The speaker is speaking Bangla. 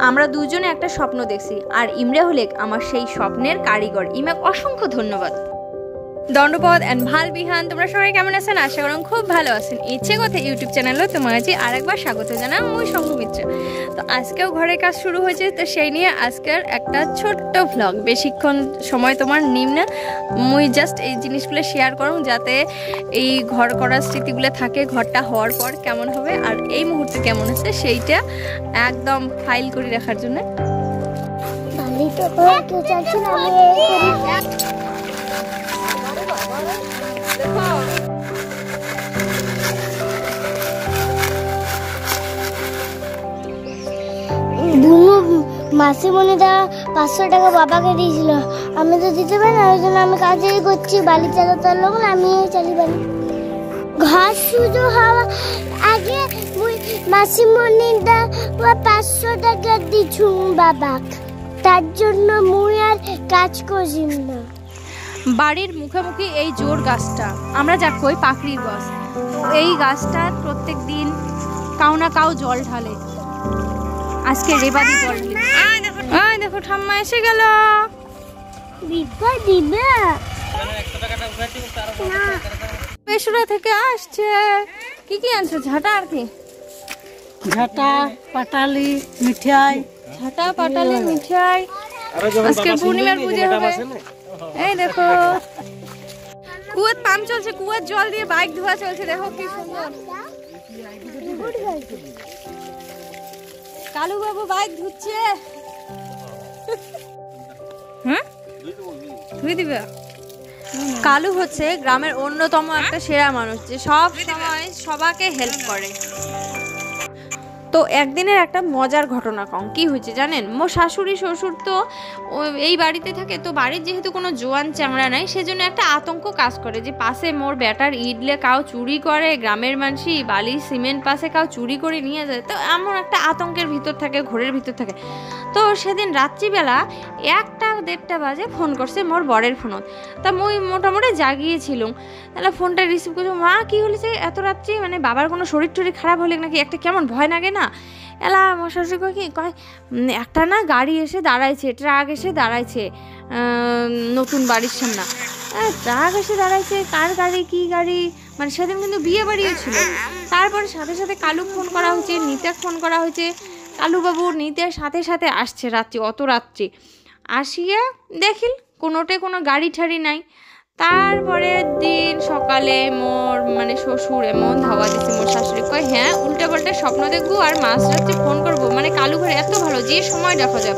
আমরা দুজনে একটা স্বপ্ন দেখছি, আর ইমরা হলেক আমার সেই স্বপ্নের কারিগর। ইমাক অসংখ্য ধন্যবাদ। দণ্ডপদ অ্যান্ড ভাল বিহান, তোমরা সবাই কেমন আছেন? আশা করুন খুব ভালো আছেন। ইচ্ছে কথা ইউটিউব চ্যানেলও তোমার আছি আরেকবার স্বাগত জানাই মুই শঙ্কুমিত্র। তো আজকেও ঘরের কাজ শুরু হয়েছে, তো সেই নিয়ে আজকের একটা ছোট্ট ভ্লগ। বেশিক্ষণ সময় তোমার নিম না, মুই জাস্ট এই জিনিসগুলো শেয়ার করুন যাতে এই ঘর করার স্মৃতিগুলো থাকে, ঘরটা হওয়ার পর কেমন হবে আর এই মুহূর্তে কেমন আছে সেইটা একদম ফাইল করে রাখার জন্য। মাসিমণিদা 500 টাকা বাবাকে দিয়েছিল, আমি তো দিতে পারি না, ওই জন্য আমি কাজেই করছি। বালি চালাতে লোক না, আমি চালি বালি। ঘর শুধু হওয়া আগে মাসিমণিদা 500 টাকা দিছু বাবাক, তার জন্য মুই আর কাজ করছি না। বাড়ির মুখোমুখি এই জোর গাছটা আমরা যা কই পাকড়ির গাছ, এই গাছটার প্রত্যেক দিন কাউ না কাউ জল ঢালে। আজকে রেবাদি জল ঢালে। দেখো ঠাম্মা এসে গেল। পেশুরা থেকে আসছে। কি কি আনছো? ঝাঁটা আর কি? ঝাঁটা, পাটালি, মিঠাই। ঝাঁটা, পাটালি, মিঠাই। আজকে পূর্ণিমার পূজা হবে। এই দেখো কুয়ার পাম্প চলছে, কুয়ার জল দিয়ে বাইক ধোয়া চলছে। দেখো কি সুন্দর। কালু বাবু বাইক ধুচ্ছে। হ্যাঁ ধুই দিবে। কালু হচ্ছে গ্রামের অন্যতম একটা সেরা মানুষ, যে সব সময় সবাইকে হেল্প করে। তো একদিনের একটা মজার ঘটনা কম কি হয়েছে জানেন? মোর শাশুড়ি শ্বশুর তো এই বাড়িতে থাকে, তো বাড়ির যেহেতু কোনো জোয়ান চ্যাংড়া নাই, সেজন্য একটা আতঙ্ক কাজ করে যে পাশে মোর বেটার ইডলে কাউ চুরি করে, গ্রামের মানুষই বালি সিমেন্ট পাশে কাউ চুরি করে নিয়ে যায়। তো এমন একটা আতঙ্কের ভিতর থাকে, ঘরের ভিতর থাকে। তো সেদিন রাত্রিবেলা 1-1:30 বাজে ফোন করছে মোর বরের ফোনত। তা মুই মোটামুটি জাগিয়েছিলাম। তাহলে ফোনটা রিসিভ করছি, মা কি হয়েছে এত রাত্রি, মানে বাবার কোনো শরীর টরীর খারাপ হলে নাকি? একটা কেমন ভয় লাগে না? এলা আমার শাশুড়ি কয় কি কয়, একটা না গাড়ি এসে দাঁড়াইছে, ট্রাক এসে দাঁড়াইছে নতুন বাড়ির সামনে। ট্রাক এসে দাঁড়াইছে, কার গাড়ি কি গাড়ি? মানে সেদিন কিন্তু বিয়ে বাড়িও ছিল। তারপরে সাথে সাথে কালু ফোন করা হয়েছে, নিতে ফোন করা হয়েছে। কালুবাবু নিতের সাথে সাথে আসছে রাত্রি, অত রাত্রি আসিয়া দেখিল কোনোটে কোনো গাড়ি ঠাড়ি নাই। তারপরের দিন সকালে মোর মানে শ্বশুর এমন ধাওয়া দিচ্ছে, মোর শাশুড়ি কয় হ্যাঁ উল্টা পাল্টা স্বপ্ন দেখবো আর মাঝরাত্রি ফোন করবো। মানে কালু ঘরে এত ভালো, যে সময় দেখা যায়